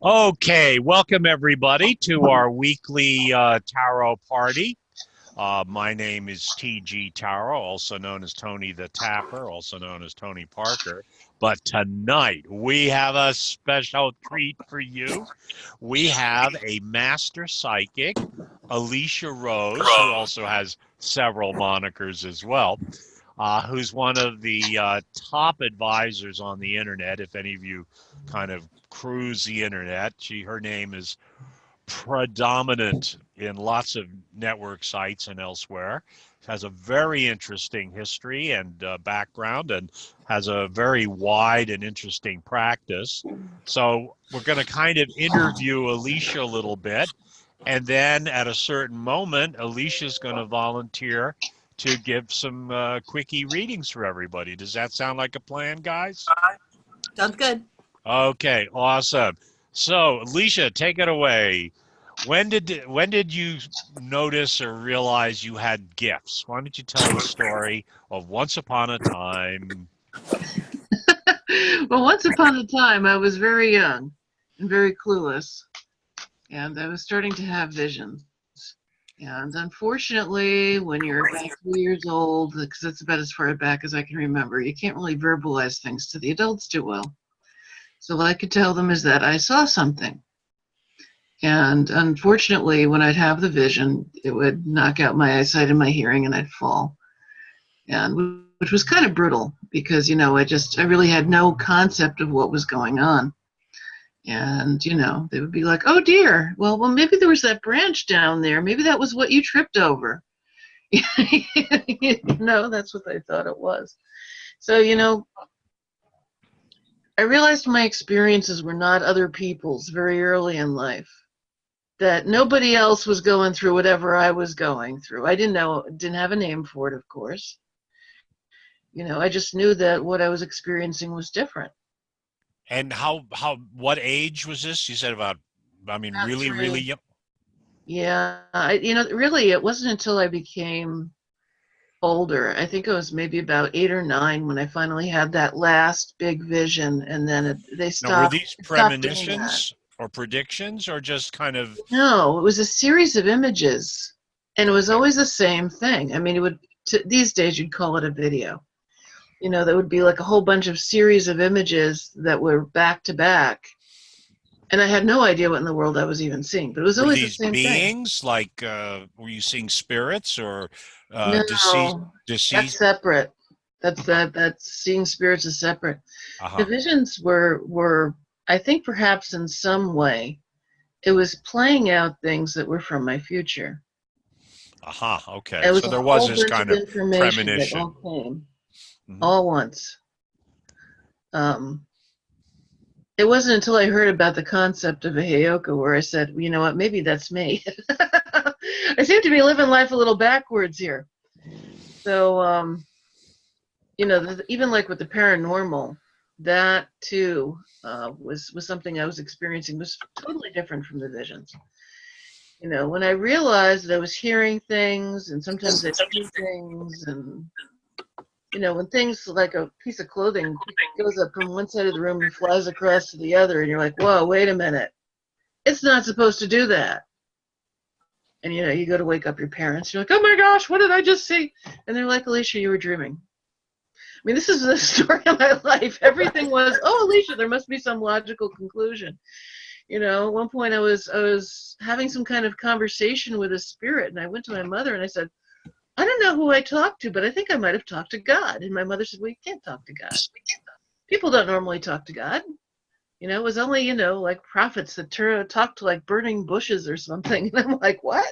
Okay, welcome everybody to our weekly tarot party. My name is T.G. Tarot, also known as Tony the Tapper, also known as Tony Parker. But tonight we have a special treat for you. We have a master psychic, Alicia Rose, who also has several monikers as well, who's one of the top advisors on the internet. If any of you kind of cruise the internet, her name is predominant in lots of network sites and elsewhere. Has a very interesting history and background, and has a very wide and interesting practice. So we're going to kind of interview Alicia a little bit, and then at a certain moment, Alicia's going to volunteer to give some quickie readings for everybody. Does that sound like a plan, guys? Sounds good. Okay, awesome. So, Alicia, take it away. When did you notice or realize you had gifts? Why don't you tell the story of once upon a time? Well, once upon a time, I was very young and very clueless, and I was starting to have visions. And unfortunately, when you're about 3 years old, because that's about as far back as I can remember, you can't really verbalize things to the adults too well. So what I could tell them is that I saw something. And unfortunately, when I'd have the vision, it would knock out my eyesight and my hearing, and I'd fall. And which was kind of brutal because, I really had no concept of what was going on. And, they would be like, oh dear, well, maybe there was that branch down there. Maybe that was what you tripped over. That's what I thought it was. So, I realized my experiences were not other people's very early in life. That nobody else was going through whatever I was going through. I didn't have a name for it, of course. I just knew that what I was experiencing was different. And what age was this? You said about, I mean, About really, really three. young. Yeah, really, it wasn't until I became older. I think it was maybe about 8 or 9 when I finally had that last big vision, and then they Now, were stopped. these It stopped doing that. premonitions or predictions or just kind of, No, it was a series of images, and it was okay, always the same thing. I mean, these days you'd call it a video. That would be like a whole bunch of series of images that were back to back. And I had no idea what in the world I was even seeing, but it was were always the these same thing. beings like, were you seeing spirits or deceased, No, that's deceased? separate. That's seeing spirits is separate. The Uh-huh. visions were I think perhaps in some way it was playing out things that were from my future. Aha, okay. It was So a there was whole this bunch of kind of information that all premonition. came Hmm. all once. Um, it wasn't until I heard about the concept of a heyoka where I said, you know what, maybe that's me. I seem to be living life a little backwards here. So, even like with the paranormal, that too was something I was experiencing was totally different from the visions. When I realized that I was hearing things and sometimes I see things, and when things like a piece of clothing goes up from one side of the room and flies across to the other, and you're like, whoa, wait a minute, it's not supposed to do that. And you go to wake up your parents, you're like, oh my gosh, what did I just see? And they're like, Alicia, you were dreaming. I mean, this is the story of my life. Everything was, oh, Alicia, there must be some logical conclusion. At one point I was having some kind of conversation with a spirit, and I went to my mother and I said, I don't know who I talked to, but I think I might have talked to God. And my mother said, well, you can't talk to God. People don't normally talk to God. It was only, like prophets that talk to like burning bushes or something. And I'm like, what?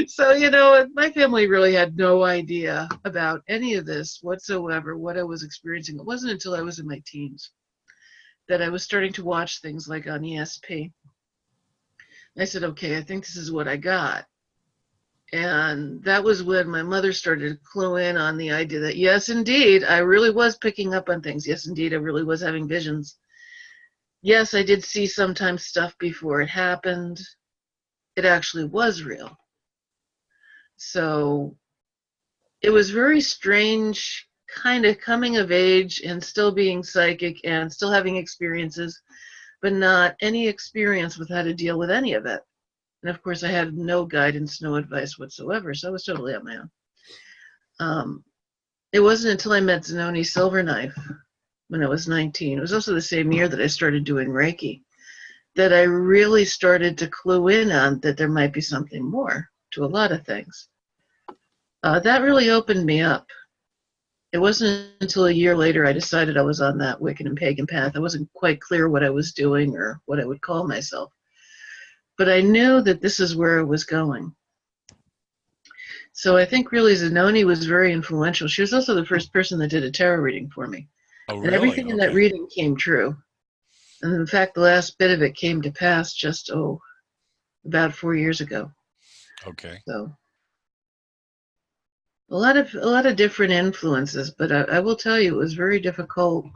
So, my family really had no idea about any of this whatsoever, what I was experiencing. It wasn't until I was in my teens that I was starting to watch things like on ESP. I said, okay, I think this is what I got. And that was when my mother started to clue in on the idea that, yes, indeed, I really was picking up on things. Yes, indeed, I really was having visions. Yes, I did see sometimes stuff before it happened. It actually was real. So it was very strange, kind of coming of age and still being psychic and still having experiences. but not any experience with how to deal with any of it. And of course, I had no guidance, no advice whatsoever, so I was totally on my own. It wasn't until I met Zanoni Silverknife when I was 19. It was also the same year that I started doing Reiki that I really started to clue in on that there might be something more to a lot of things. That really opened me up. It wasn't until a year later I decided I was on that Wiccan and pagan path. I wasn't quite clear what I was doing or what I would call myself. But I knew that this is where I was going. So I think really Zanoni was very influential. She was also the first person that did a tarot reading for me. Oh, And really? everything in that reading came true. And in fact, the last bit of it came to pass just, about 4 years ago. Okay. So a lot of different influences, but I will tell you, it was very difficult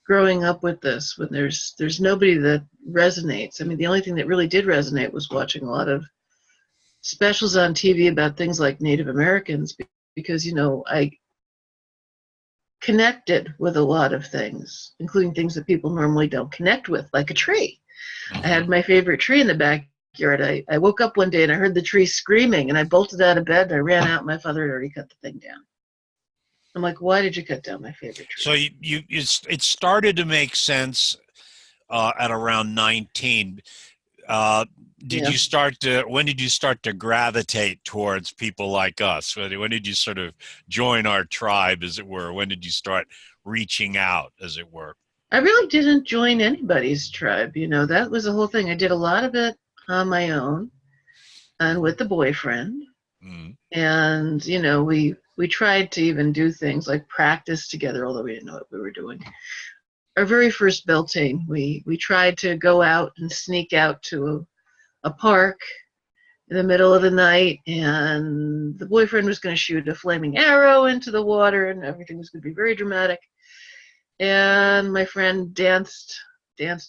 growing up with this when there's nobody that resonates. I mean, the only thing that really did resonate was watching a lot of specials on TV about things like Native Americans, because, I connected with a lot of things, including things that people normally don't connect with, like a tree. Mm-hmm. I had my favorite tree in the backyard. I woke up one day and I heard the tree screaming, and I bolted out of bed and I ran out. My father had already cut the thing down. I'm like, why did you cut down my favorite tree? So it started to make sense at around 19. Yeah. When did you start to gravitate towards people like us? When did you sort of join our tribe, as it were? When did you start reaching out, as it were? I really didn't join anybody's tribe. That was the whole thing. I did a lot of it on my own and with the boyfriend. Mm. And, we tried to even do things like practice together, although we didn't know what we were doing. Our very first Beltane, we tried to go out and sneak out to a park in the middle of the night, and the boyfriend was going to shoot a flaming arrow into the water, and everything was going to be very dramatic. And my friend danced, and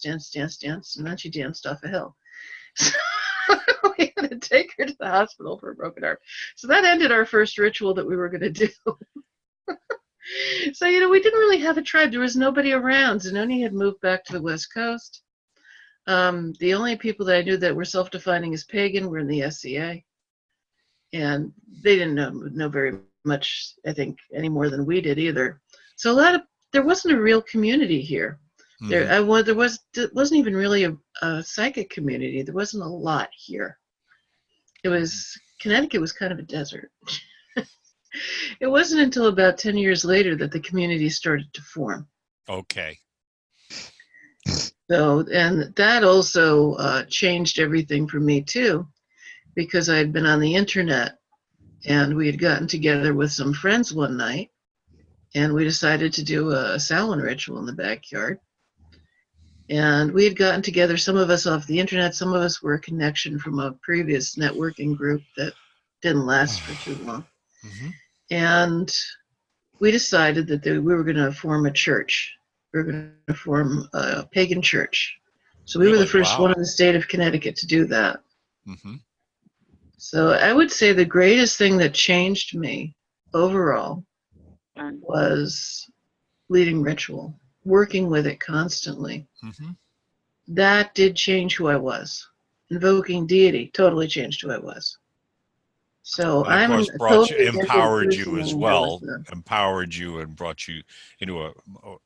then she danced off a hill. So we had to take her to the hospital for a broken arm. So that ended our first ritual that we were going to do. So, we didn't really have a tribe. There was nobody around. Zanoni had moved back to the West Coast. The only people that I knew that were self-defining as pagan were in the SCA. And they didn't know very much, I think, any more than we did either. So there wasn't a real community here. Mm-hmm. There wasn't even really a psychic community. There wasn't a lot here. Connecticut was kind of a desert. It wasn't until about 10 years later that the community started to form. Okay. So, and that also changed everything for me too, because I had been on the internet and we had gotten together with some friends one night and we decided to do a Samhain ritual in the backyard. And we had gotten together, some of us off the internet, some of us were a connection from a previous networking group that didn't last for too long. Mm-hmm. And we decided that we were going to form a church. We were going to form a pagan church. So we were the first one in the state of Connecticut to do that. Mm-hmm. So I would say the greatest thing that changed me overall was leading ritual, working with it constantly. Mm-hmm. That did change who I was. Invoking deity totally changed who I was. So And of I'm course, a totally different empowered person you as than I was well. then. Empowered you and brought you into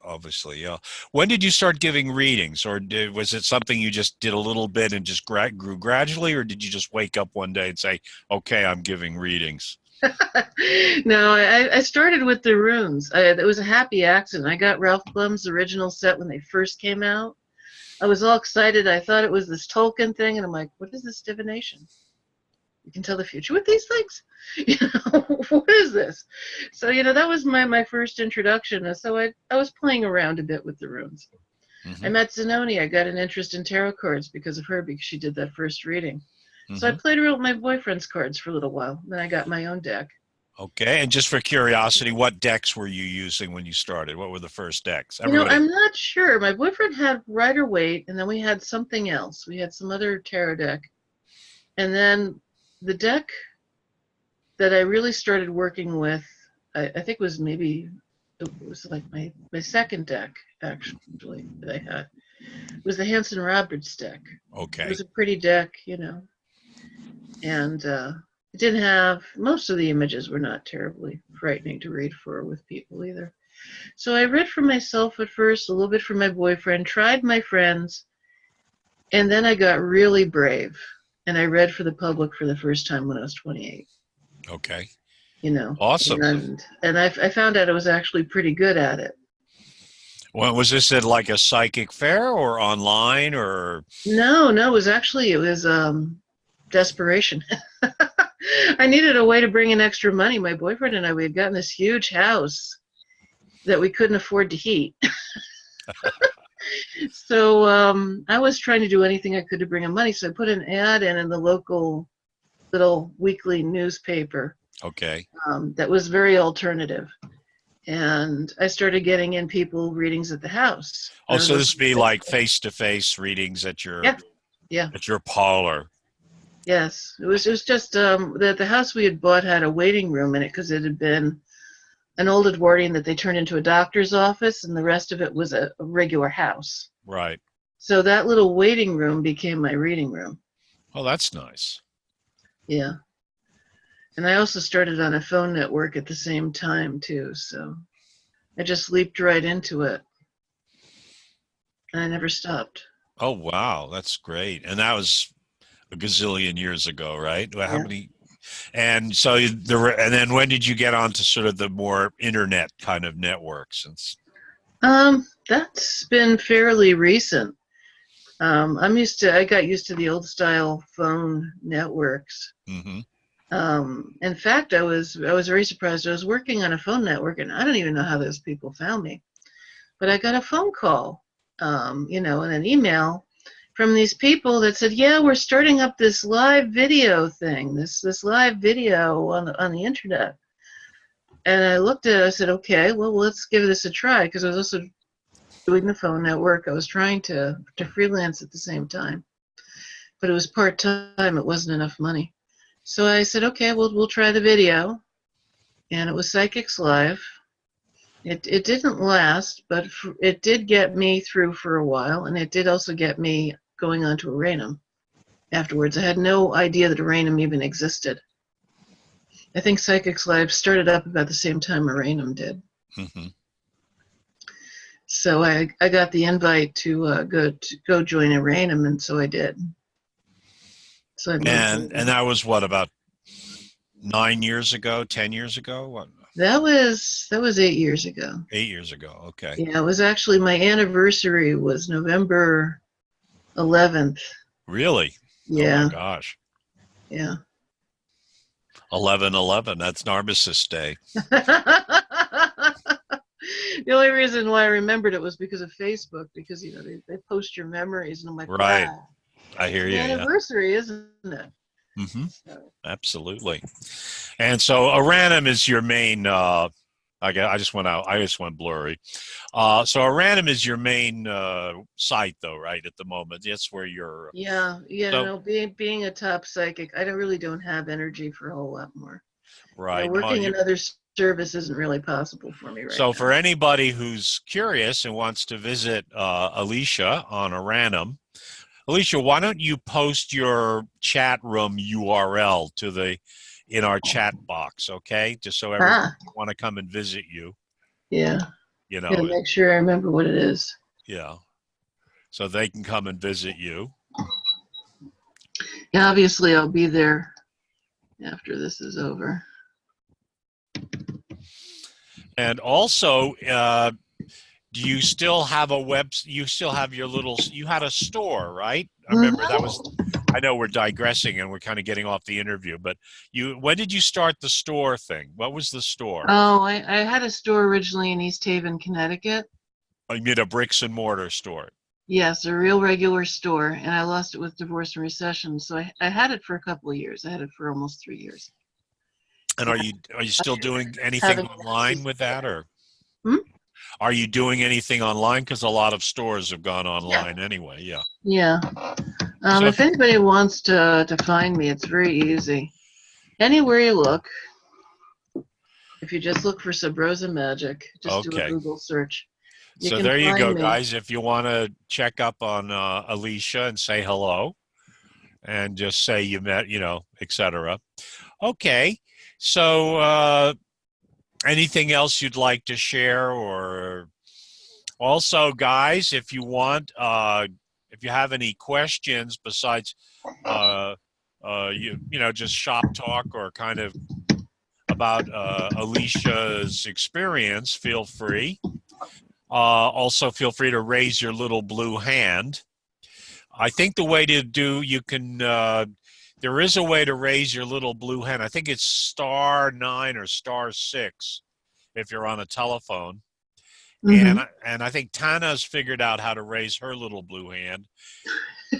obviously, yeah. When did you start giving readings, or was it something you just did a little bit and just grew gradually, or did you just wake up one day and say, "Okay, I'm giving readings"? No, I started with the runes. It was a happy accident. I got Ralph Blum's original set when they first came out. I was all excited. I thought it was this Tolkien thing, and I'm like, what is this divination? You can tell the future with these things? What is this? So, that was my first introduction. So I was playing around a bit with the runes. Mm-hmm. I met Zanoni. I got an interest in tarot cards because of her, because she did that first reading. Mm-hmm. So I played around with my boyfriend's cards for a little while. Then I got my own deck. Okay, and just for curiosity, what decks were you using when you started? What were the first decks? I'm not sure. My boyfriend had Rider-Waite, and then we had something else. We had some other tarot deck. And then the deck that I really started working with, I think it was like my second deck, actually, that I had. It was the Hanson Roberts deck. It Okay. was a pretty deck, and it didn't have, most of the images were not terribly frightening to read for with people either. So I read for myself at first, a little bit for my boyfriend, tried my friends, and then I got really brave, and I read for the public for the first time when I was 28. Okay. You know, Awesome. and I found out I was actually pretty good at it. Well, was this at like a psychic fair or online or? No, it was desperation. I needed a way to bring in extra money. My boyfriend and I, we had gotten this huge house that we couldn't afford to heat. So I was trying to do anything I could to bring in money. So I put an ad in the local little weekly newspaper. Okay. That was very alternative. And I started getting in people readings at the house. Oh, so this would be like face-to-face readings at your parlor. Yes, it was just the house we had bought had a waiting room in it because it had been an old Edwardian that they turned into a doctor's office, and the rest of it was a regular house. Right. So that little waiting room became my reading room. Oh, that's nice. Yeah. And I also started on a phone network at the same time, too. So I just leaped right into it. And I never stopped. Oh, wow. That's great. And that was a gazillion years ago, right? How many? And so and then when did you get onto sort of the more internet kind of networks? That's been fairly recent. I got used to the old style phone networks. Mm-hmm. In fact, I was very surprised. I was working on a phone network, and I don't even know how those people found me. But I got a phone call, and an email from these people that said, "Yeah, we're starting up this live video thing, this live video on the internet." And I looked at it. I said, "Okay, well, let's give this a try," because I was also doing the phone network. I was trying to freelance at the same time, but it was part-time. It wasn't enough money. So I said, okay, we'll try the video. And it was Psychics Live. It didn't last, but it did get me through for a while, and it did also get me going on to Aranum afterwards. I had no idea that Aranum even existed. I think Psychics Live started up about the same time Aranum did. Mm-hmm. So I got the invite to go join Aranum, and so I did. So and that was what, about 9 years ago, 10 years ago? What? That was 8 years ago. 8 years ago. Okay. Yeah, it was actually my anniversary was November 11th. Really? Yeah. Oh my gosh. Yeah. 11/11. That's Armistice Day. The only reason why I remembered it was because of Facebook, because they post your memories, and I'm like, right. Wow, I hear you. Anniversary, isn't it? Mm-hmm. So. Absolutely. And so Aranum is your main. I just went blurry. So Aranum is your main site, though, right? At the moment, that's where you're. Yeah. Being a top psychic, I really don't have energy for a whole lot more. Right. Working in other service isn't really possible for me right now. So for anybody who's curious and wants to visit Alicia on Aranum, Alicia, why don't you post your chat room URL in our chat box, okay? Just so everyone want to come and visit you. Yeah. Make sure I remember what it is. Yeah. So they can come and visit you. Yeah, obviously I'll be there after this is over. And also, do you still have you still have you had a store, right? I remember I know we're digressing and we're kind of getting off the interview, but when did you start the store thing? What was the store? Oh, I had a store originally in East Haven, Connecticut. Oh, you mean a bricks and mortar store? Yes, a real regular store, and I lost it with divorce and recession. So I had it for a couple of years. I had it for almost 3 years. And are you still doing anything online with that, or are you doing anything online? Because a lot of stores have gone online anyway. Yeah. Yeah. So if anybody wants to find me, it's very easy. Anywhere you look, if you just look for Sub Rosa Magic, just do a Google search. You So can there you find go, me. guys. If you want to check up on Alicia and say hello and just say you met, etc. Okay. So anything else you'd like to share? Or also, guys, if you want, if you have any questions besides, uh, just shop talk or kind of about Alicia's experience, feel free. Also, feel free to raise your little blue hand. I think the way to do, there is a way to raise your little blue hand. I think it's *9 or *6 if you're on a telephone. Mm-hmm. And I think Tana's figured out how to raise her little blue hand.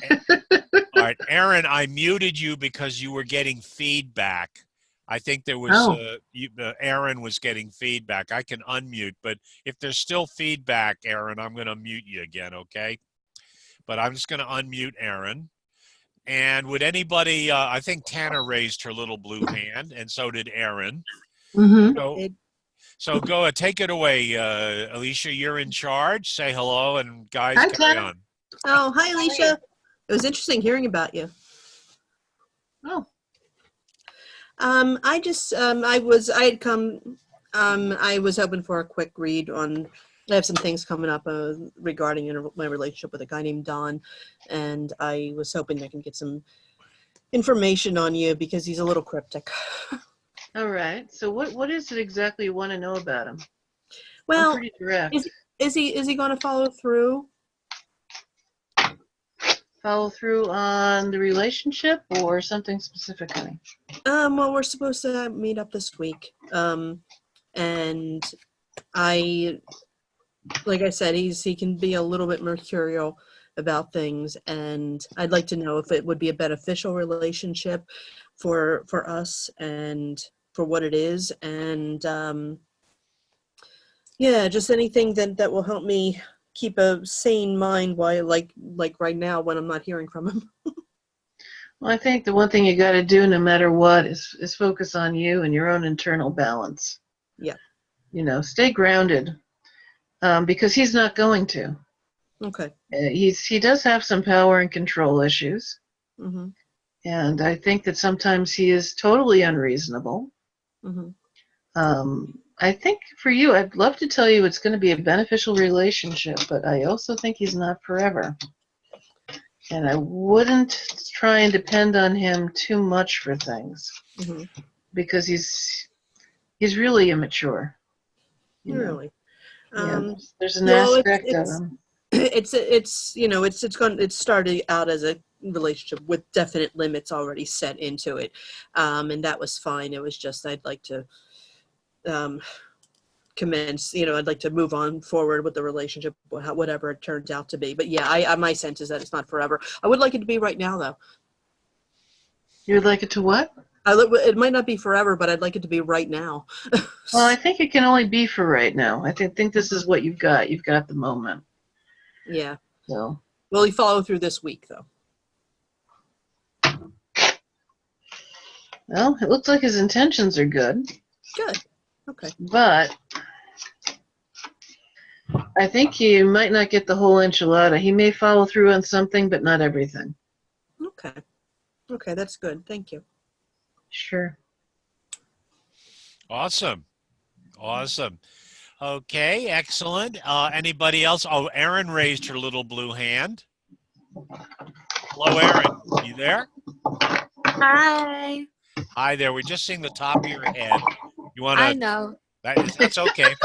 All right, Aaron, I muted you because you were getting feedback. I think there was Oh, Aaron was getting feedback. I can unmute, but if there's still feedback, Aaron, I'm going to mute you again, okay? But I'm just going to unmute Aaron. And would anybody, I think Tana raised her little blue hand, and so did Aaron. mm-hmm. So go take it away, Alicia. You're in charge. Say hello, and guys, Hi, carry Tana. on. Oh, hi, Alicia. It was interesting hearing about you. Oh, I was hoping for a quick read on, I have some things coming up regarding my relationship with a guy named Don, and I was hoping I can get some information on you because he's a little cryptic. all right. So what is it exactly you want to know about him? I'm Well, pretty direct. is he going to follow through? Follow through on the relationship or something specifically? Well, we're supposed to meet up this week. And like I said, he can be a little bit mercurial about things, and I'd like to know if it would be a beneficial relationship for us and for what it is, and just anything that will help me keep a sane mind while like right now when I'm not hearing from him. Well, I think the one thing you got to do no matter what is focus on you and your own internal balance. Yeah. Stay grounded, because he's not going to. Okay. He does have some power and control issues. Mm-hmm. And I think that sometimes he is totally unreasonable. Mm-hmm. I think for you, I'd love to tell you it's going to be a beneficial relationship, but I also think he's not forever. And I wouldn't try and depend on him too much for things, Mm-hmm. because he's really immature. Really? There's an aspect of him. It started out as a relationship with definite limits already set into it, and that was fine. It was just I'd like to commence. I'd like to move on forward with the relationship, whatever it turns out to be. But yeah, my sense is that it's not forever. I would like it to be right now, though. You would like it to what? It might not be forever, but I'd like it to be right now. Well, I think it can only be for right now. I think this is what you've got. You've got the moment. Yeah. So. Will he follow through this week, though? Well, it looks like his intentions are good. Good. Okay. But I think he might not get the whole enchilada. He may follow through on something, but not everything. Okay. Okay, that's good. Thank you. Sure. Awesome. Okay, excellent. Anybody else? Oh, Erin raised her little blue hand. Hello, Erin. You there? Hi. Hi there. We're just seeing the top of your head. You want to? I know. That's okay. If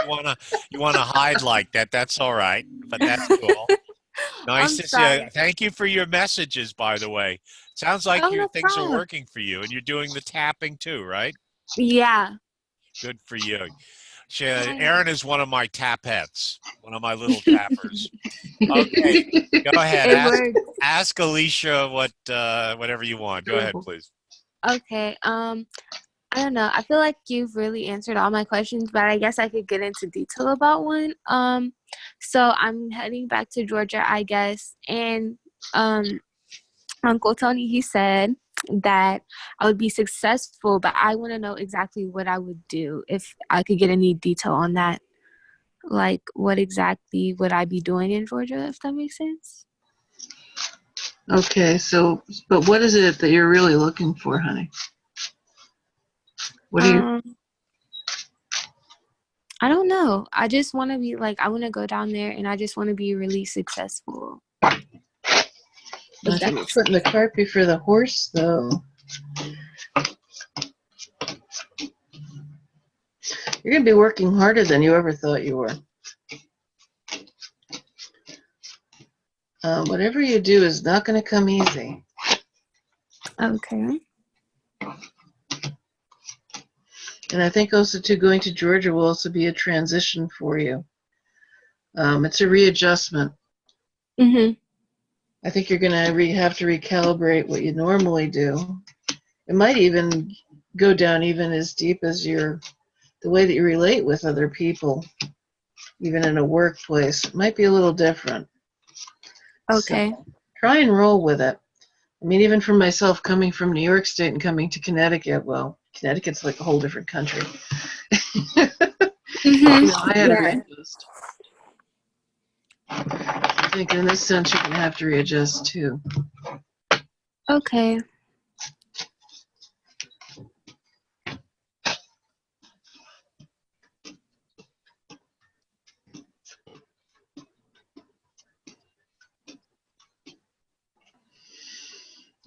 you wanna hide like that, that's all right. But that's cool. Nice I'm to see sorry. you. Thank you for your messages, by the way. Sounds like Oh, your no things are problem. working for you, and you're doing the tapping too, right? Yeah. Good for you. Erin is one of my tapettes, one of my little tappers. Okay, go ahead. It works. Ask Alicia whatever you want. Go ahead, please. Okay. I don't know. I feel like you've really answered all my questions, but I guess I could get into detail about one. So I'm heading back to Georgia, I guess, and Uncle Tony, he said that I would be successful, but I want to know exactly what I would do if I could get any detail on that. like what exactly would I be doing in Georgia, if that makes sense. Okay, so, but what is it that you're really looking for, honey? What are you? I don't know. I just want to be like, I want to go down there and I just want to be really successful. I think you're putting the cart before the horse, though. You're going to be working harder than you ever thought you were. Whatever you do is not going to come easy. Okay. And I think also, too, going to Georgia will also be a transition for you. It's a readjustment. Mm-hmm. I think you're going to have to recalibrate what you normally do. It might even go down even as deep as the way that you relate with other people, even in a workplace. It might be a little different. Okay. So try and roll with it. I mean, even for myself, coming from New York State and coming to Connecticut, well, Connecticut's like a whole different country. Mm-hmm. I had to readjust. I think in this sense, you're going to have to readjust too. Okay.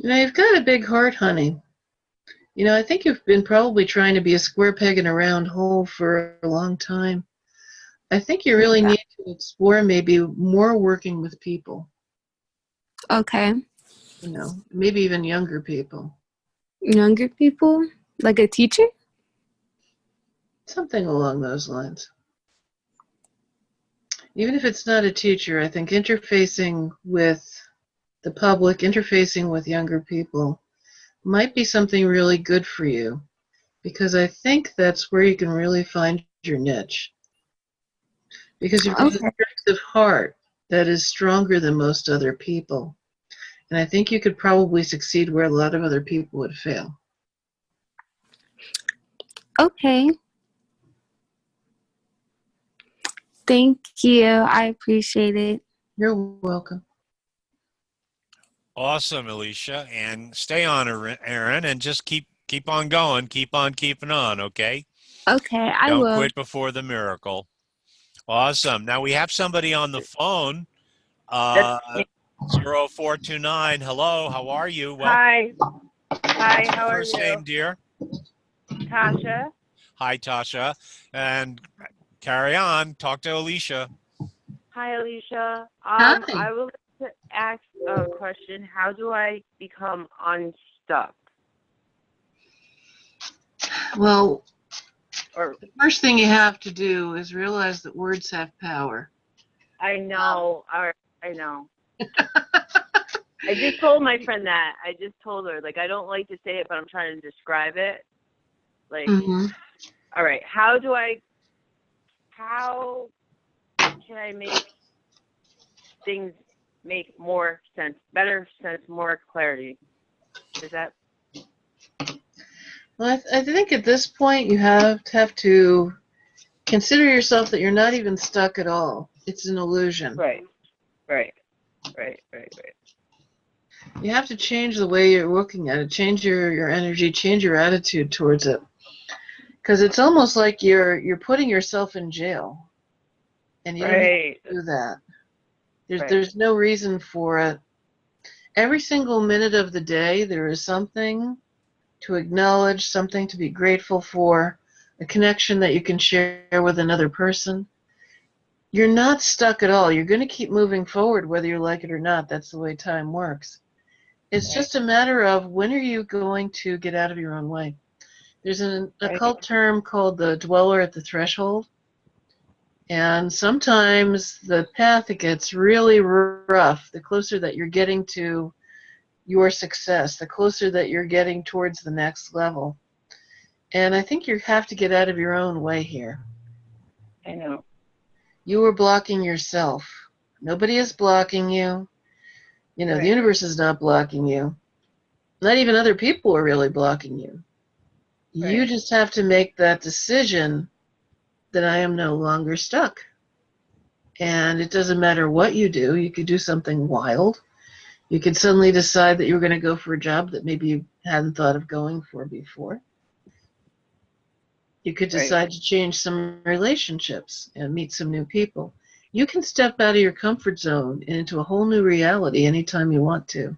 You've got a big heart, honey. I think you've been probably trying to be a square peg in a round hole for a long time. I think you really need to explore maybe more working with people. Okay. Maybe even younger people. Younger people? Like a teacher? Something along those lines. Even if it's not a teacher, I think interfacing with the public, interfacing with younger people might be something really good for you, because I think that's where you can really find your niche. Because you've got a strength of heart that is stronger than most other people. And I think you could probably succeed where a lot of other people would fail. Okay. Thank you. I appreciate it. You're welcome. Awesome, Alicia. And stay on, Aaron, and just keep on going. Keep on keeping on, okay? Okay, I will. Don't quit before the miracle. Awesome. Now we have somebody on the phone. 0429. Hello, how are you? Hi. Hi, how are First you? name, dear? Tasha. Hi, Tasha. And carry on. Talk to Alicia. Hi, Alicia. Hi. I would like to ask a question. How do I become unstuck? Well, Or the first thing you have to do is realize that words have power. I know. I know. I just told my friend that. I just told her, like, I don't like to say it, but I'm trying to describe it. Like, all right, how can I make things make more sense, better sense, more clarity? Is that? Well, I think at this point you have to consider yourself that you're not even stuck at all. It's an illusion. Right. You have to change the way you're looking at it, change your energy, change your attitude towards it. Because it's almost like you're putting yourself in jail. And you don't have to do that. There's no reason for it. Every single minute of the day, there is something to acknowledge, something to be grateful for, a connection that you can share with another person. You're not stuck at all. You're going to keep moving forward whether you like it or not. That's the way time works. It's just a matter of when are you going to get out of your own way. There's an occult term called the dweller at the threshold. And sometimes the path gets really rough the closer that you're getting to your success, the closer that you're getting towards the next level. And I think you have to get out of your own way here. I know. You are blocking yourself. Nobody is blocking you. The universe is not blocking you. Not even other people are really blocking you. You just have to make that decision that I am no longer stuck. And it doesn't matter what you do. You could do something wild. You could suddenly decide that you were going to go for a job that maybe you hadn't thought of going for before. You could decide to change some relationships and meet some new people. You can step out of your comfort zone and into a whole new reality anytime you want to.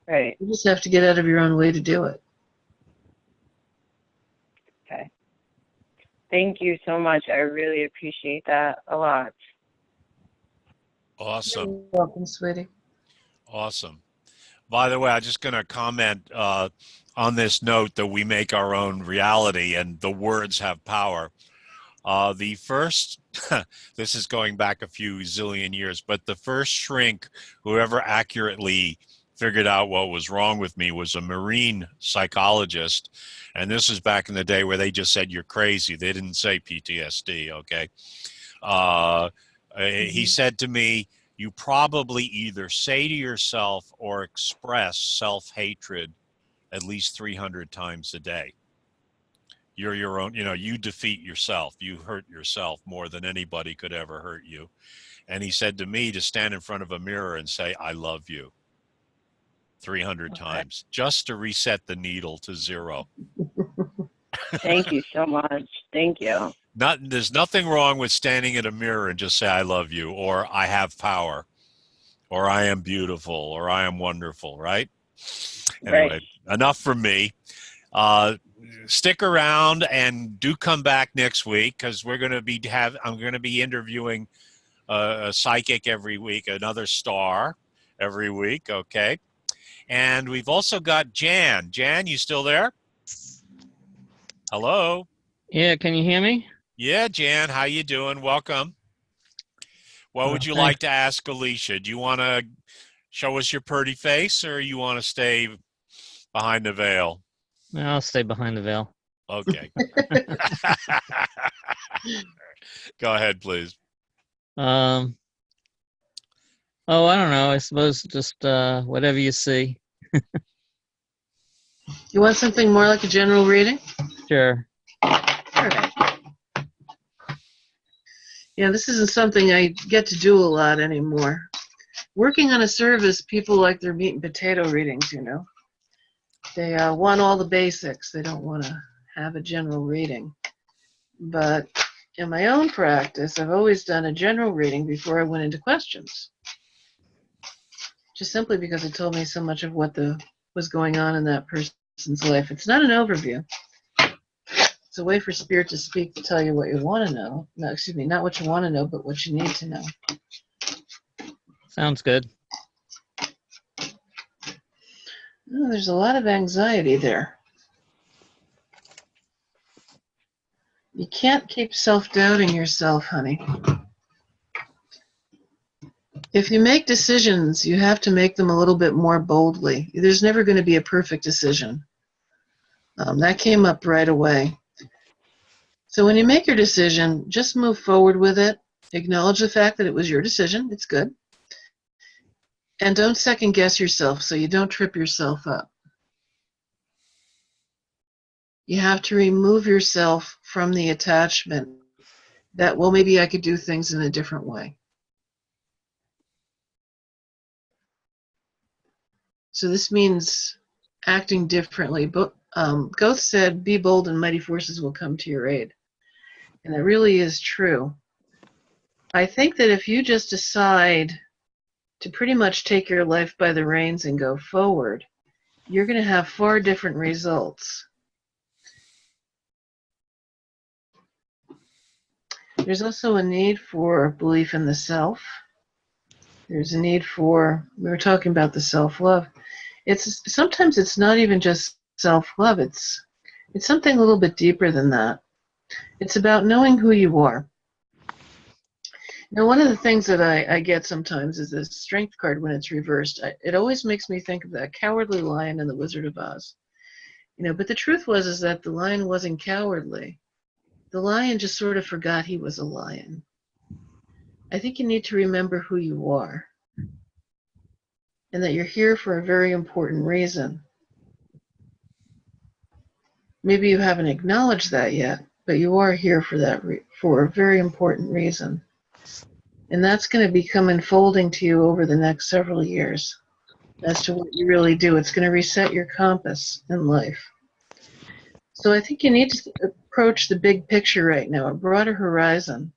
Right. You just have to get out of your own way to do it. Okay. Thank you so much. I really appreciate that a lot. Awesome. You're welcome, sweetie. Awesome. By the way, I'm just going to comment on this note that we make our own reality and the words have power. The first, this is going back a few zillion years, but the first shrink who ever accurately figured out what was wrong with me was a marine psychologist. And this is back in the day where they just said, you're crazy. They didn't say PTSD, okay? He said to me, you probably either say to yourself or express self-hatred at least 300 times a day. You're your own, you defeat yourself. You hurt yourself more than anybody could ever hurt you. And he said to me to stand in front of a mirror and say, I love you 300 times, just to reset the needle to zero. Thank you so much. Thank you. There's nothing wrong with standing in a mirror and just say, I love you, or I have power, or I am beautiful, or I am wonderful, right? Anyway, enough from me. Stick around and do come back next week, because I'm going to be interviewing a psychic every week, another star every week, okay? And we've also got Jan. Jan, you still there? Hello? Yeah, can you hear me? Yeah, Jan, how you doing? Welcome. What would you like to ask Alicia? Do you want to show us your pretty face, or you want to stay behind the veil? I'll stay behind the veil. Okay. Go ahead, please. Oh, I don't know. I suppose just whatever you see. You want something more like a general reading? Sure. All right. Yeah, this isn't something I get to do a lot anymore. Working on a service, people like their meat and potato readings, They want all the basics. They don't want to have a general reading. But in my own practice, I've always done a general reading before I went into questions. Just simply because it told me so much of what was going on in that person's life. It's not an overview. It's a way for Spirit to speak to tell you what you want to know. No, excuse me, not what you want to know, but what you need to know. Sounds good. Oh, there's a lot of anxiety there. You can't keep self-doubting yourself, honey. If you make decisions, you have to make them a little bit more boldly. There's never going to be a perfect decision. That came up right away. So when you make your decision, just move forward with it. Acknowledge the fact that it was your decision. It's good. And don't second guess yourself so you don't trip yourself up. You have to remove yourself from the attachment that, well, maybe I could do things in a different way. So this means acting differently. But Goethe said, be bold and mighty forces will come to your aid. And that really is true. I think that if you just decide to pretty much take your life by the reins and go forward, you're going to have far different results. There's also a need for belief in the self. There's a need for, we were talking about the self-love. Sometimes it's not even just self-love. It's something a little bit deeper than that. It's about knowing who you are. Now, one of the things that I get sometimes is the strength card when it's reversed. It always makes me think of that cowardly lion in The Wizard of Oz. But the truth is that the lion wasn't cowardly. The lion just sort of forgot he was a lion. I think you need to remember who you are and that you're here for a very important reason. Maybe you haven't acknowledged that yet, but you are here for that for a very important reason. And that's going to become unfolding to you over the next several years as to what you really do. It's going to reset your compass in life. So I think you need to approach the big picture right now, a broader horizon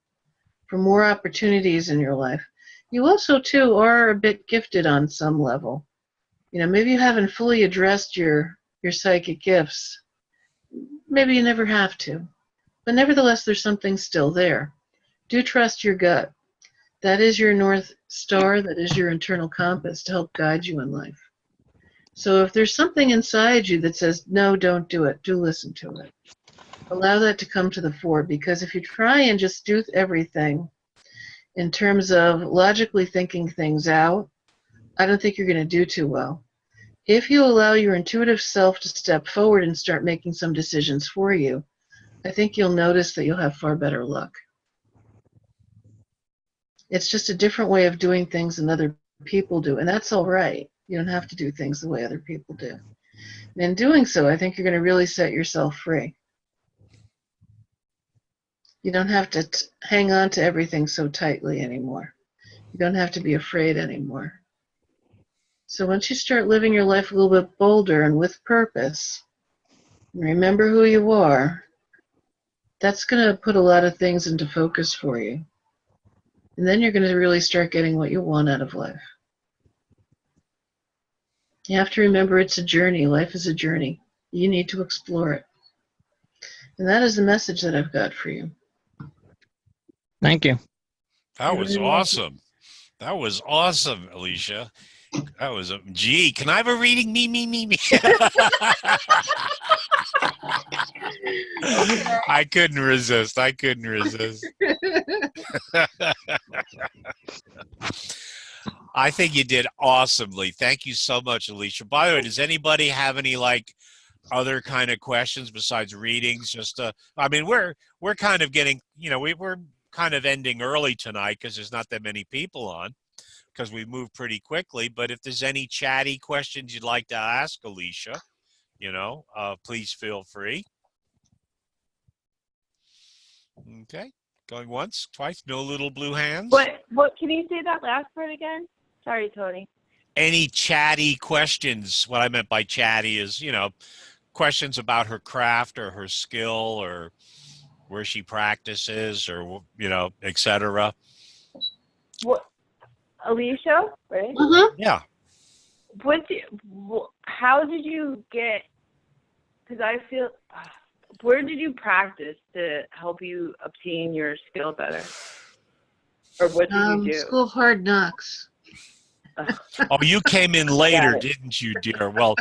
for more opportunities in your life. You also, too, are a bit gifted on some level. You know, maybe you haven't fully addressed your psychic gifts. Maybe you never have to. But nevertheless, there's something still there. Do trust your gut. That is your North Star. That is your internal compass to help guide you in life. So if there's something inside you that says, no, don't do it, do listen to it. Allow that to come to the fore, because if you try and just do everything in terms of logically thinking things out, I don't think you're going to do too well. If you allow your intuitive self to step forward and start making some decisions for you, I think you'll notice that you'll have far better luck. It's just a different way of doing things than other people do, and that's all right. You don't have to do things the way other people do. And in doing so, I think you're going to really set yourself free. You don't have to hang on to everything so tightly anymore. You don't have to be afraid anymore. So once you start living your life a little bit bolder and with purpose, and remember who you are, that's going to put a lot of things into focus for you. And then you're going to really start getting what you want out of life. You have to remember it's a journey. Life is a journey. You need to explore it. And that is the message that I've got for you. Thank you. That was awesome. That was awesome, Alicia. That was gee, can I have a reading? Me. I couldn't resist. I think you did awesomely. Thank you so much, Alicia. By the way, does anybody have any other kind of questions besides readings? Just I mean, we're kind of getting, we're kind of ending early tonight because there's not that many people on, because we moved pretty quickly. But if there's any chatty questions you'd like to ask Alicia, please feel free. Okay, going once, twice, no little blue hands. What can you say that last part again? Sorry, Tony. Any chatty questions? What I meant by chatty is, questions about her craft or her skill or where she practices or, etc. What, Alicia, right? Mm-hmm. Yeah. How did you get, because I feel, where did you practice to help you obtain your skill better? Or what did you do? School of Hard Knocks. Oh, you came in later, didn't you, dear? Well,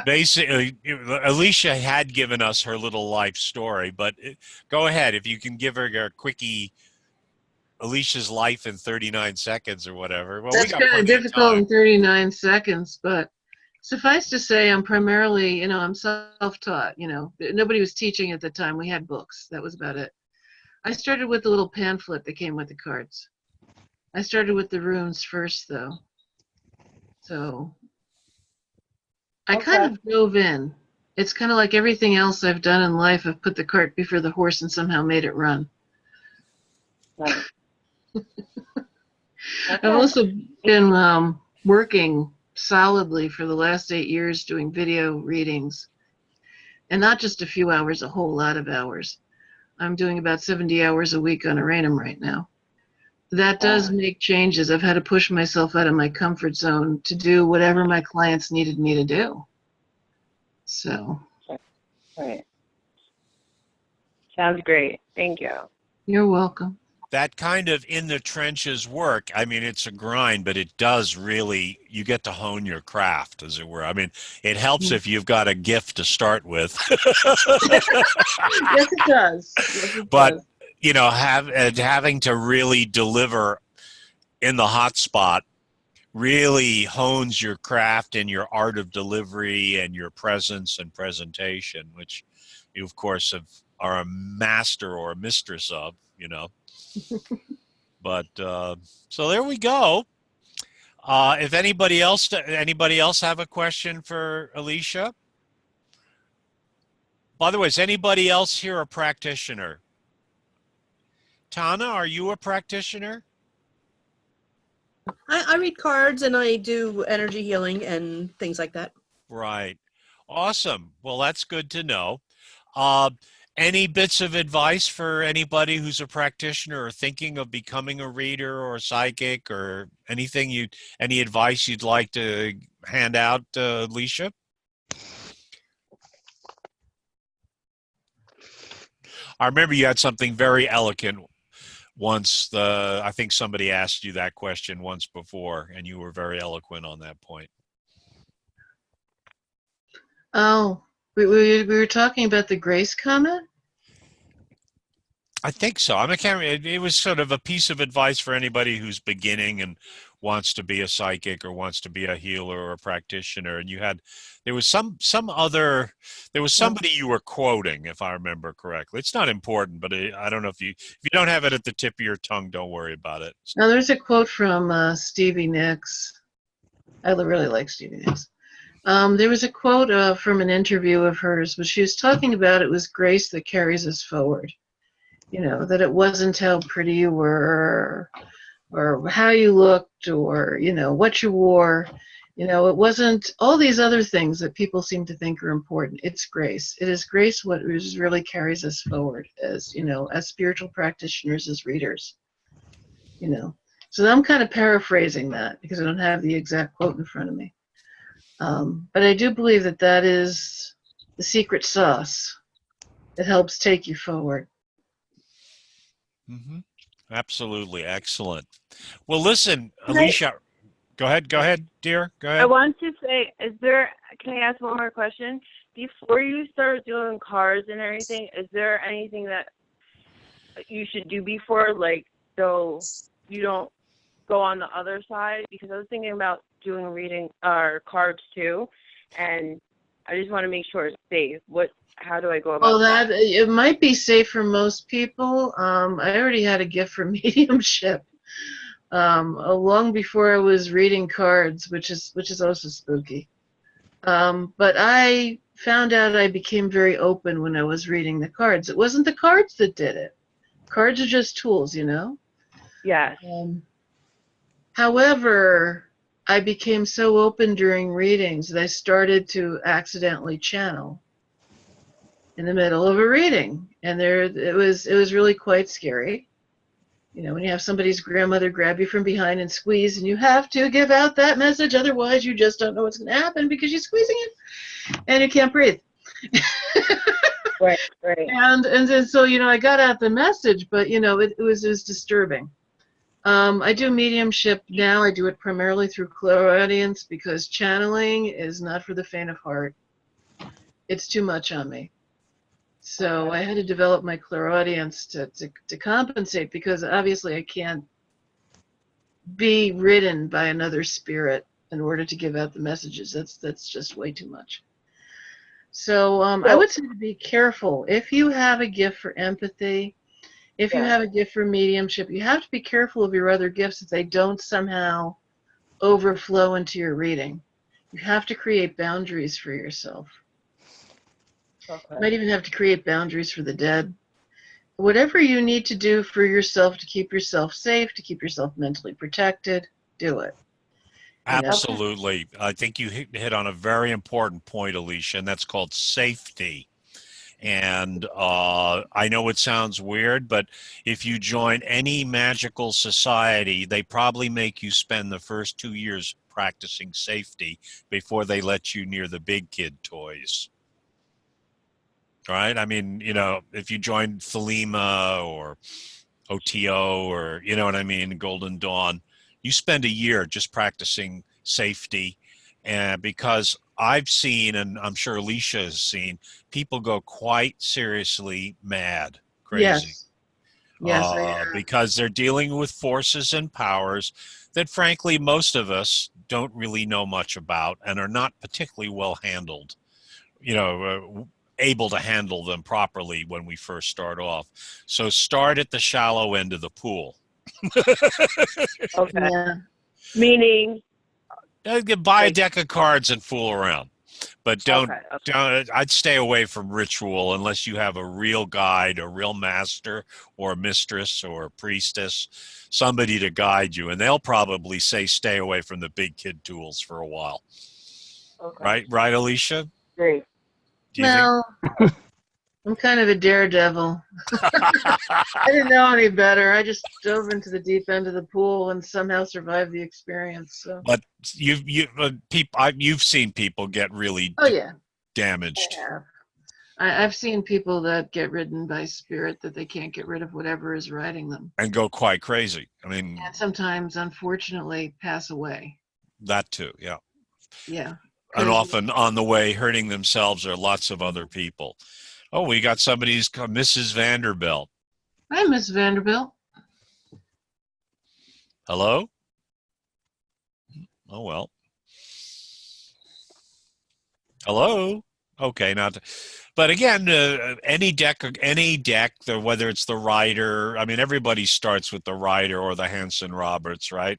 basically, Alicia had given us her little life story, but go ahead. If you can give her a quickie, Alicia's life in 39 seconds or whatever. Well, That's kind of difficult in 39 seconds, but suffice to say, I'm primarily, I'm self-taught, Nobody was teaching at the time. We had books. That was about it. I started with the little pamphlet that came with the cards. I started with the runes first, though. So I kind of dove in. It's kind of like everything else I've done in life. I've put the cart before the horse and somehow made it run. Right. I've also been working solidly for the last 8 years doing video readings. And not just a few hours, a whole lot of hours. I'm doing about 70 hours a week on Aranum right now. That does make changes. I've had to push myself out of my comfort zone to do whatever my clients needed me to do. So. Right. Sounds great. Thank you. You're welcome. That kind of in the trenches work, I mean, it's a grind, but it does really, you get to hone your craft, as it were. I mean, it helps if you've got a gift to start with. Yes, it does. Yes, it but, does. Having to really deliver in the hot spot really hones your craft and your art of delivery and your presence and presentation, which you, of course, are a master or a mistress of, But so there we go. If anybody else have a question for Alicia? By the way, is anybody else here a practitioner? Tana, are you a practitioner? I read cards and I do energy healing and things like that. Right. Awesome. Well, that's good to know. Uh, any bits of advice for anybody who's a practitioner or thinking of becoming a reader or a psychic or any advice you'd like to hand out, Alicia? I remember you had something very eloquent once. I think somebody asked you that question once before, and you were very eloquent on that point. Oh, we were talking about the grace comment? I think so. I can't remember. It was sort of a piece of advice for anybody who's beginning and wants to be a psychic or wants to be a healer or a practitioner. And there was somebody you were quoting, if I remember correctly. It's not important, but I don't know if you don't have it at the tip of your tongue, don't worry about it. Now, there's a quote from Stevie Nicks. I really like Stevie Nicks. There was a quote from an interview of hers, but she was talking about it was grace that carries us forward. You know, that it wasn't how pretty you were or how you looked or, you know, what you wore. You know, it wasn't all these other things that people seem to think are important. It's grace. It is grace what really carries us forward as, you know, as spiritual practitioners, as readers. You know, so I'm kind of paraphrasing that because I don't have the exact quote in front of me. But I do believe that that is the secret sauce that helps take you forward. Mm-hmm. Absolutely. Excellent. Well, listen, Alicia, go ahead, dear. Go ahead. I want to say, can I ask one more question? Before you start doing cards and everything, is there anything that you should do before, like, so you don't go on the other side? Because I was thinking about doing reading or cards too, and I just want to make sure it's safe. How do I go about that? Well, it might be safe for most people. I already had a gift for mediumship long before I was reading cards, which is also spooky. But I found out I became very open when I was reading the cards. It wasn't the cards that did it. Cards are just tools, you know? Yes. However, I became so open during readings that I started to accidentally channel in the middle of a reading, and it was really quite scary. You know, when you have somebody's grandmother grab you from behind and squeeze, and you have to give out that message, otherwise you just don't know what's going to happen because you're squeezing it and you can't breathe. Right. And then so, you know, I got out the message, but you know, it was disturbing. I do mediumship now. I do it primarily through clairaudience because channeling is not for the faint of heart. It's too much on me. So I had to develop my clairaudience to compensate because obviously I can't be ridden by another spirit in order to give out the messages. That's just way too much. So I would say to be careful. If you have a gift for empathy, if you have a gift for mediumship, you have to be careful of your other gifts that they don't somehow overflow into your reading. You have to create boundaries for yourself. Okay. You might even have to create boundaries for the dead. Whatever you need to do for yourself to keep yourself safe, to keep yourself mentally protected, do it. Absolutely. I think you hit on a very important point, Alicia, and that's called safety. And I know it sounds weird, but if you join any magical society, they probably make you spend the first 2 years practicing safety before they let you near the big kid toys. Right? I mean, you know, if you join Thelema or OTO or, you know what I mean, Golden Dawn, you spend a year just practicing safety. And because I've seen, and I'm sure Alicia has seen, people go quite seriously mad, crazy. Yes, I have. Because they're dealing with forces and powers that, frankly, most of us don't really know much about and are not particularly well handled, you know, able to handle them properly when we first start off. So start at the shallow end of the pool. Okay. Yeah. Meaning? Buy a deck of cards and fool around. But Okay. I'd stay away from ritual unless you have a real guide, a real master or mistress or priestess, somebody to guide you. And they'll probably say stay away from the big kid tools for a while. Okay. Right, Alicia? Great. Do you think? No, I'm kind of a daredevil. I didn't know any better. I just dove into the deep end of the pool and somehow survived the experience. So. But you've seen people get really Oh yeah, damaged. I have. I've seen people that get ridden by spirit that they can't get rid of whatever is riding them, and go quite crazy. I mean, and sometimes, unfortunately, pass away. that too, yeah. Yeah. And 'Cause- often on the way hurting themselves or lots of other people. Oh, we got somebody's Mrs. Vanderbilt. Hi, Miss Vanderbilt. Hello? Oh, well. Hello? Okay, not. But again, any deck, whether it's the Rider, I mean, everybody starts with the Rider or the Hanson Roberts, right?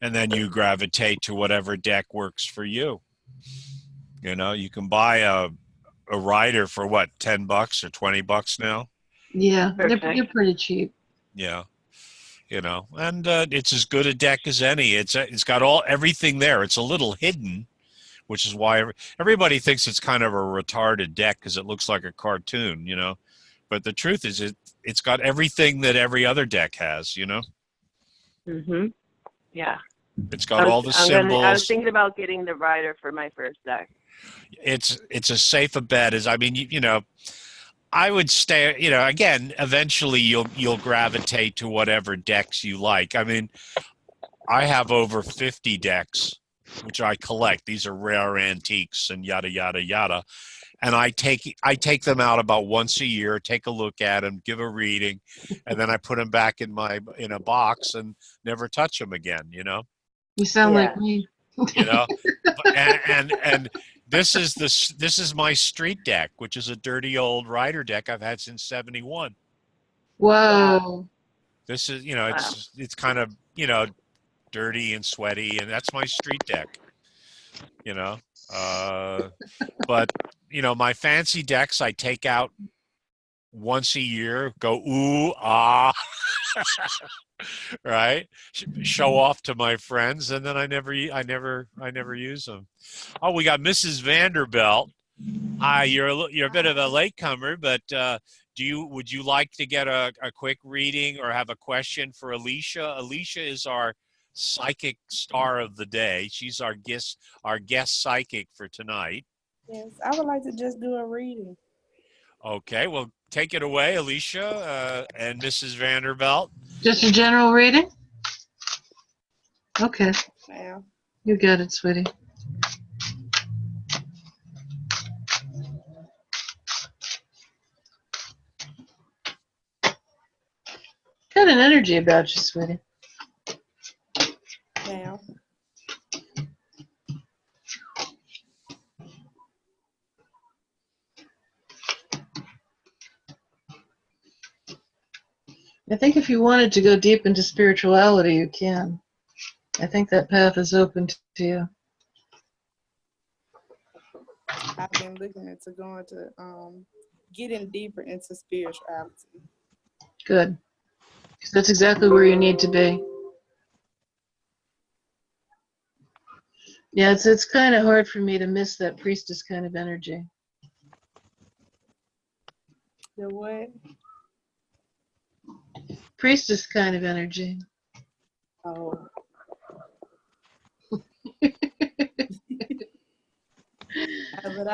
And then you gravitate to whatever deck works for you. You know, you can buy a Rider for what, $10 or $20 now? Yeah, Okay. they're pretty cheap. Yeah. You know, and it's as good a deck as any. It's got everything there. It's a little hidden, which is why everybody thinks it's kind of a retarded deck because it looks like a cartoon, you know. But the truth is, it's got everything that every other deck has, you know. Mhm. Yeah. It's got all the symbols. I was thinking about getting the Rider for my first deck. It's as safe a bet as, I mean, you know. I would stay, you know, again, eventually you'll gravitate to whatever decks you like. I mean, I have over 50 decks, which I collect. These are rare antiques and yada, yada, yada. And I take them out about once a year, take a look at them, give a reading, and then I put them back in a box and never touch them again, you know? You sound Yeah. like me. You know? And this is my street deck, which is a dirty old Rider deck I've had since '71. Whoa. This is, you know, it's kind of, you know, dirty and sweaty, and that's my street deck. You know, but you know, my fancy decks I take out once a year, go ooh ah, right? Show off to my friends, and then I never use them. Oh, we got Mrs. Vanderbilt. Hi, you're a bit of a latecomer, but would you like to get a quick reading or have a question for Alicia? Alicia is our psychic star of the day. She's our guest psychic for tonight. Yes, I would like to just do a reading. Okay, well, take it away, Alicia and Mrs. Vanderbilt. Just a general reading? Okay. Yeah. You got it, sweetie. Got an energy about you, sweetie. Now. I think if you wanted to go deep into spirituality, you can. I think that path is open to you. I've been looking into going to getting deeper into spirituality. Good. 'Cause that's exactly where you need to be. Yeah, it's kind of hard for me to miss that priestess kind of energy. The what? Priestess kind of energy. Oh. But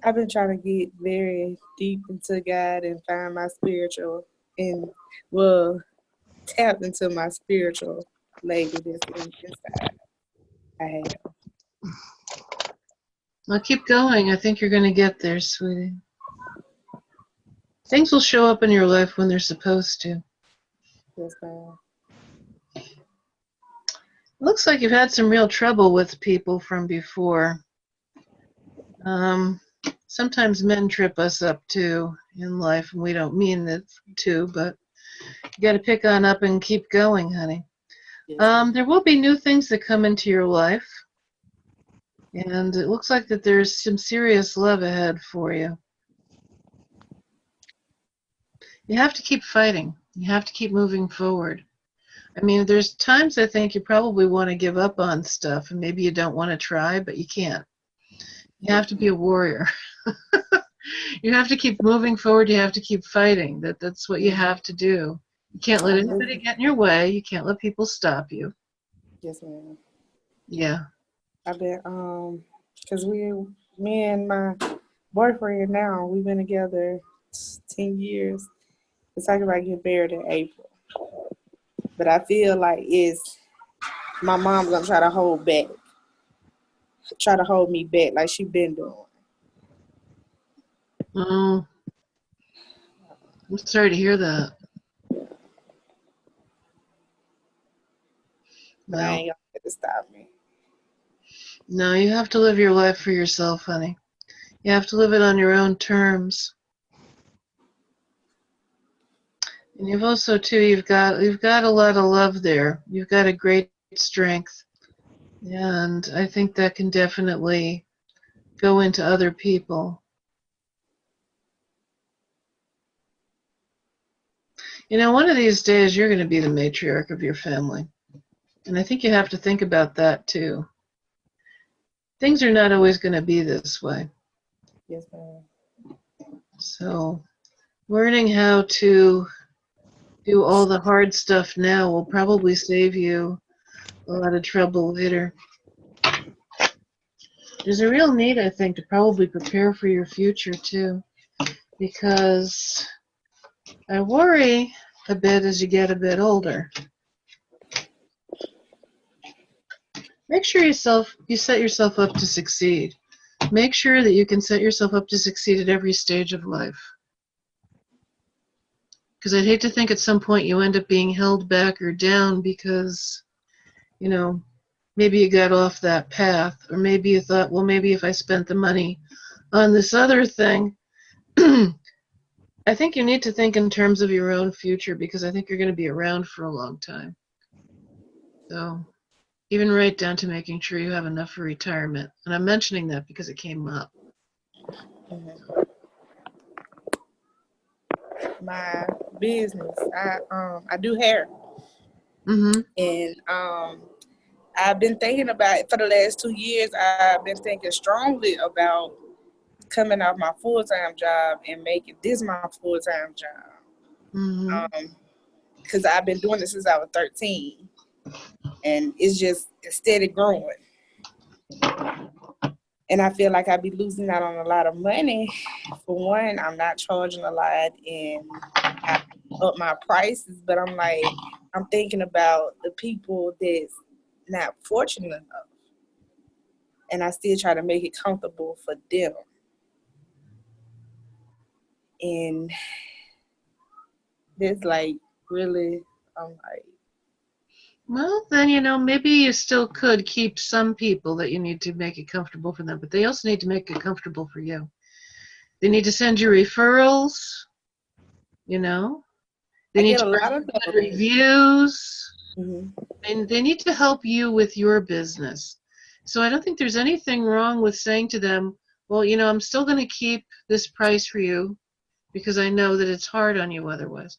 I've been trying to get very deep into God and find my spiritual and tap into my spiritual lady that's inside. I have. Well, keep going. I think you're going to get there, sweetie. Things will show up in your life when they're supposed to. Yes, ma'am. Looks like you've had some real trouble with people from before. Sometimes men trip us up too in life, and we don't mean that to, but you got to pick on up and keep going, honey. Yes, There will be new things that come into your life. And it looks like that there's some serious love ahead for you. You have to keep fighting. You have to keep moving forward. I mean, there's times I think you probably want to give up on stuff, and maybe you don't want to try, but you can't. You have to be a warrior. You have to keep moving forward. You have to keep fighting. That's what you have to do. You can't let anybody get in your way. You can't let people stop you. Yes, ma'am. Yeah. I've been cause me and my boyfriend now, we've been together 10 years. It's talking about getting married in April. But I feel like my mom's gonna try to hold me back like she been doing. Oh, I'm sorry to hear that. But I ain't gonna let it stop me. No, you have to live your life for yourself, honey. You have to live it on your own terms. And you've also you've got a lot of love there. You've got a great strength. And I think that can definitely go into other people. You know, one of these days you're going to be the matriarch of your family. And I think you have to think about that too. Things are not always going to be this way. Yes, ma'am. So learning how to do all the hard stuff now will probably save you a lot of trouble later. There's a real need, I think, to probably prepare for your future too, because I worry a bit as you get a bit older. Make sure you set yourself up to succeed. Make sure that you can set yourself up to succeed at every stage of life. Because I'd hate to think at some point you end up being held back or down because, you know, maybe you got off that path, or maybe you thought, well, maybe if I spent the money on this other thing. I think you need to think in terms of your own future, because I think you're going to be around for a long time. So even right down to making sure you have enough for retirement. And I'm mentioning that because it came up. Mm-hmm. My business, I do hair. Mm-hmm. And I've been thinking about it for the last 2 years. I've been thinking strongly about coming off my full-time job and making this my full-time job. Mm-hmm. Because I've been doing it since I was 13. And it's steady growing. And I feel like I'd be losing out on a lot of money. For one, I'm not charging a lot, and I up my prices, but I'm thinking about the people that's not fortunate enough. And I still try to make it comfortable for them. And it's like really, I'm like, Well, then, you know, maybe you still could keep some people that you need to make it comfortable for them, but they also need to make it comfortable for you. They need to send you referrals, you know. They I need get to a write lot of good those. reviews. Mm-hmm. And they need to help you with your business. So I don't think there's anything wrong with saying to them, well, you know, I'm still going to keep this price for you because I know that it's hard on you otherwise.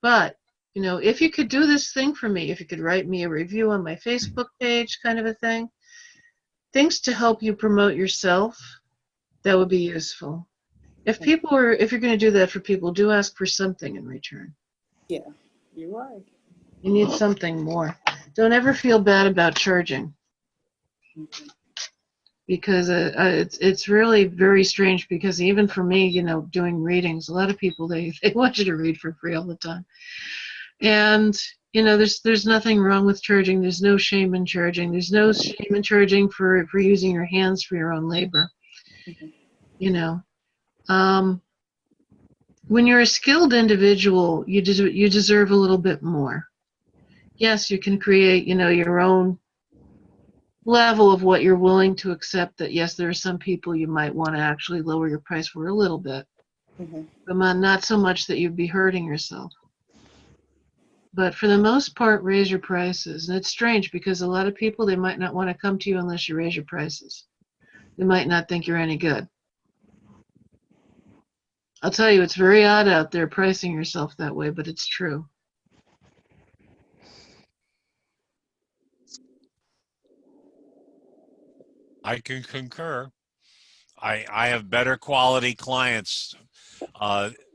But, you know, if you could do this thing for me, if you could write me a review on my Facebook page, kind of a thing, things to help you promote yourself, that would be useful. If you're going to do that for people, do ask for something in return. Yeah, you're right. You need something more. Don't ever feel bad about charging. Mm-hmm. Because it's really very strange, because even for me, you know, doing readings, a lot of people, they want you to read for free all the time. And, you know, there's nothing wrong with charging. There's no shame in charging. There's no shame in charging for using your hands for your own labor. Mm-hmm. You know, when you're a skilled individual, you deserve a little bit more. Yes, you can create, you know, your own level of what you're willing to accept. That yes, there are some people you might want to actually lower your price for a little bit, Mm-hmm. but not so much that you'd be hurting yourself. But for the most part, raise your prices. And it's strange because a lot of people, they might not want to come to you unless you raise your prices. they might not think you're any good. I'll tell you, it's very odd out there pricing yourself that way, but it's true. I can concur. I have better quality clients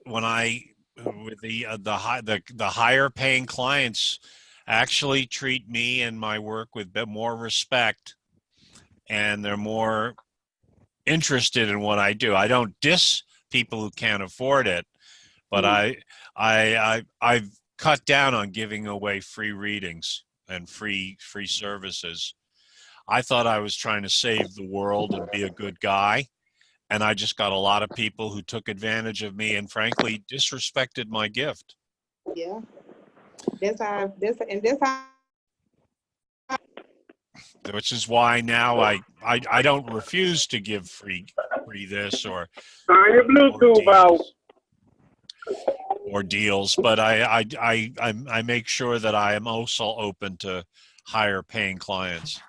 when I with the higher paying clients actually treat me and my work with more respect, and they're more interested in what I do. I don't diss people who can't afford it, but I've cut down on giving away free readings and free services. I thought I was trying to save the world and be a good guy, and I just got a lot of people who took advantage of me and frankly disrespected my gift. Yeah. That's how Which is why now I don't refuse to give free this or Turn your Bluetooth out. or deals, but I make sure that I am also open to higher paying clients.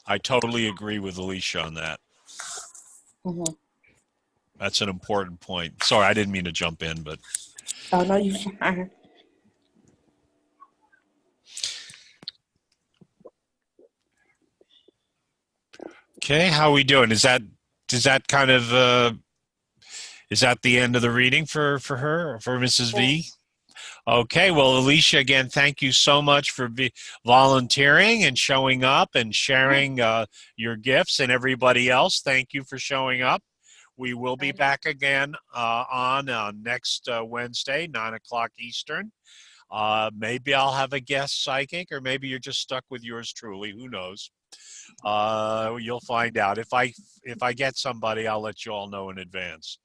I totally agree with Alicia on that. Mm-hmm. That's an important point. Sorry, I didn't mean to jump in, but. Oh, no, you're fine. Okay, how are we doing? Is that kind of is that the end of the reading for her, for Mrs. V? Okay, well, Alicia, again, thank you so much for volunteering and showing up and sharing your gifts, and everybody else, thank you for showing up. We will be back again on next Wednesday, 9 o'clock Eastern. Maybe I'll have a guest psychic, or maybe you're just stuck with yours truly. Who knows? You'll find out. If I get somebody, I'll let you all know in advance.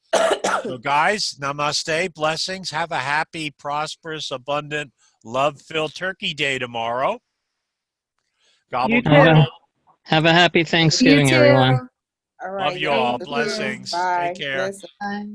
So guys, namaste, blessings. Have a happy, prosperous, abundant, love-filled Turkey Day tomorrow. Gobble, You gobble. too. Have a happy Thanksgiving, You too. everyone. All Love right. you all. Thank you. Blessings. Bye. Take care. Blessings. Bye.